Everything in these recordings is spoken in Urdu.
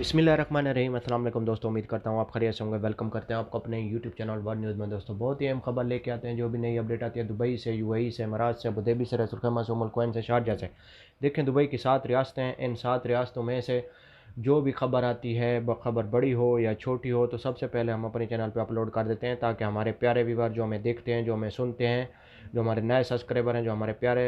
بسم اللہ الرحمن الرحیم۔ السلام علیکم دوستوں، امید کرتا ہوں آپ خیریت سے ہوں گے۔ ویلکم کرتے ہیں آپ کو اپنے یوٹیوب چینل ورلڈ نیوز میں۔ دوستوں بہت ہی اہم خبر لے کے آتے ہیں، جو بھی نئی اپڈیٹ آتی ہے دبئی سے، یو اے ای سے، امارات سے، ابو ظبی سے، رسول خیمہ سے، کوین سے، شارجہ سے۔ دیکھیں دبئی کی 7 ریاستیں ہیں، ان 7 ریاستوں میں سے جو بھی خبر آتی ہے، خبر بڑی ہو یا چھوٹی ہو، تو سب سے پہلے ہم اپنے چینل پہ اپلوڈ کر دیتے ہیں، تاکہ ہمارے پیارے ویور جو ہمیں دیکھتے ہیں، جو ہمیں سنتے ہیں، جو ہمارے نئے سبسکرائبر ہیں، جو ہمارے پیارے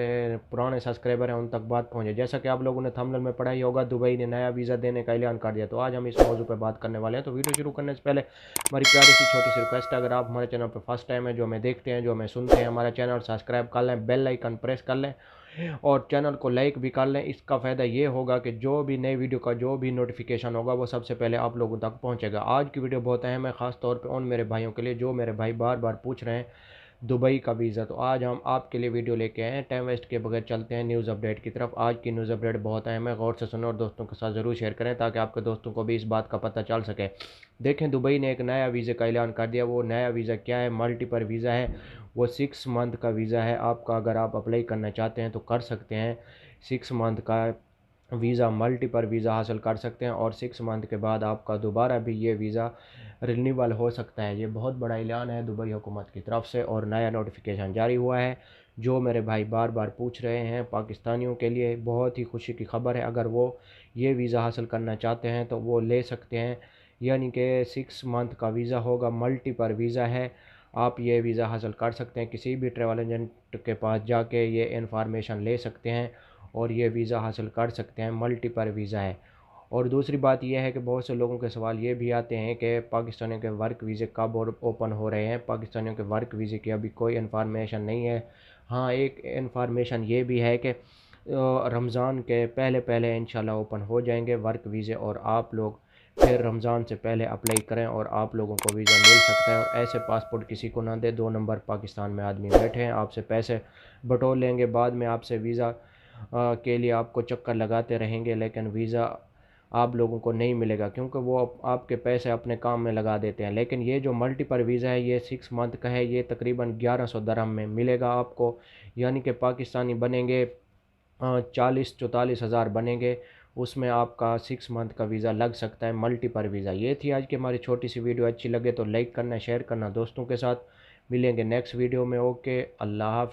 پرانے سبسکرائبر ہیں، ان تک بات پہنچے۔ جیسا کہ آپ لوگوں نے تھمبنیل میں پڑھا ہی ہوگا، دبئی نے نیا ویزا دینے کا اعلان کر دیا، تو آج ہم اس موضوع پہ بات کرنے والے ہیں۔ تو ویڈیو شروع کرنے سے پہلے ہماری پیاری سی چھوٹی سی ریکویسٹ ہے، اگر آپ ہمارے چینل پہ فرسٹ ٹائم ہے، جو ہمیں دیکھتے ہیں، جو ہمیں سنتے ہیں، ہمارا چینل سبسکرائب کر لیں، بیل آئیکن پریس کر لیں اور چینل کو لائک بھی کر لیں۔ اس کا فائدہ یہ ہوگا کہ جو بھی نئی ویڈیو کا جو بھی نوٹیفیکیشن ہوگا وہ سب سے پہلے آپ لوگوں تک پہنچے گا۔ آج کی ویڈیو بہت اہم ہے، خاص طور پہ ان میرے بھائیوں کے لیے جو میرے بھائی بار بار پوچھ رہے ہیں دبئی کا ویزا۔ تو آج ہم آپ کے لیے ویڈیو لے کے آئے ہیں۔ ٹائم ویسٹ کے بغیر چلتے ہیں نیوز اپڈیٹ کی طرف۔ آج کی نیوز اپڈیٹ بہت اہم ہے، غور سے سنیں اور دوستوں کے ساتھ ضرور شیئر کریں، تاکہ آپ کے دوستوں کو بھی اس بات کا پتہ چل سکے۔ دیکھیں دبئی نے ایک نیا ویزا کا اعلان کر دیا۔ وہ نیا ویزا کیا ہے؟ ملٹی پر ویزا ہے۔ وہ 6 منتھ کا ویزا ہے آپ کا، اگر آپ اپلائی کرنا چاہتے ہیں تو کر سکتے ہیں۔ 6 منتھ کا ویزا، ملٹی پر ویزا حاصل کر سکتے ہیں، اور 6 منتھ کے بعد آپ کا دوبارہ بھی یہ ویزا رینیول ہو سکتا ہے۔ یہ بہت بڑا اعلان ہے دبئی حکومت کی طرف سے، اور نیا نوٹیفیکیشن جاری ہوا ہے۔ جو میرے بھائی بار بار پوچھ رہے ہیں، پاکستانیوں کے لیے بہت ہی خوشی کی خبر ہے۔ اگر وہ یہ ویزا حاصل کرنا چاہتے ہیں تو وہ لے سکتے ہیں، یعنی کہ 6 منتھ کا ویزا ہوگا، ملٹی پر ویزا ہے۔ آپ یہ ویزا حاصل کر سکتے ہیں، کسی بھی ٹریول ایجنٹ کے پاس جا کے یہ انفارمیشن لے سکتے ہیں اور یہ ویزا حاصل کر سکتے ہیں۔ ملٹی پر ویزا ہے۔ اور دوسری بات یہ ہے کہ بہت سے لوگوں کے سوال یہ بھی آتے ہیں کہ پاکستانیوں کے ورک ویزے کب اوپن ہو رہے ہیں۔ پاکستانیوں کے ورک ویزے کی ابھی کوئی انفارمیشن نہیں ہے۔ ہاں، ایک انفارمیشن یہ بھی ہے کہ رمضان کے پہلے انشاءاللہ اوپن ہو جائیں گے ورک ویزے، اور آپ لوگ پھر رمضان سے پہلے اپلائی کریں اور آپ لوگوں کو ویزا مل سکتا ہے۔ اور ایسے پاسپورٹ کسی کو نہ دے، 2 نمبر پاکستان میں آدمی بیٹھے ہیں، آپ سے پیسے بٹور لیں گے، بعد میں آپ سے ویزا کے لیے آپ کو چکر لگاتے رہیں گے، لیکن ویزا آپ لوگوں کو نہیں ملے گا، کیونکہ وہ آپ کے پیسے اپنے کام میں لگا دیتے ہیں۔ لیکن یہ جو ملٹی پر ویزا ہے، یہ 6 منتھ کا ہے، یہ تقریباً 1100 درہم میں ملے گا آپ کو، یعنی کہ پاکستانی بنیں گے 40-44 ہزار بنیں گے، اس میں آپ کا 6 منتھ کا ویزا لگ سکتا ہے، ملٹی پر ویزا۔ یہ تھی آج کی ہماری چھوٹی سی ویڈیو، اچھی لگے تو لائک کرنا، شیئر کرنا دوستوں کے ساتھ۔ ملیں گے نیکسٹ ویڈیو میں۔ اوکے، اللہ حافظ۔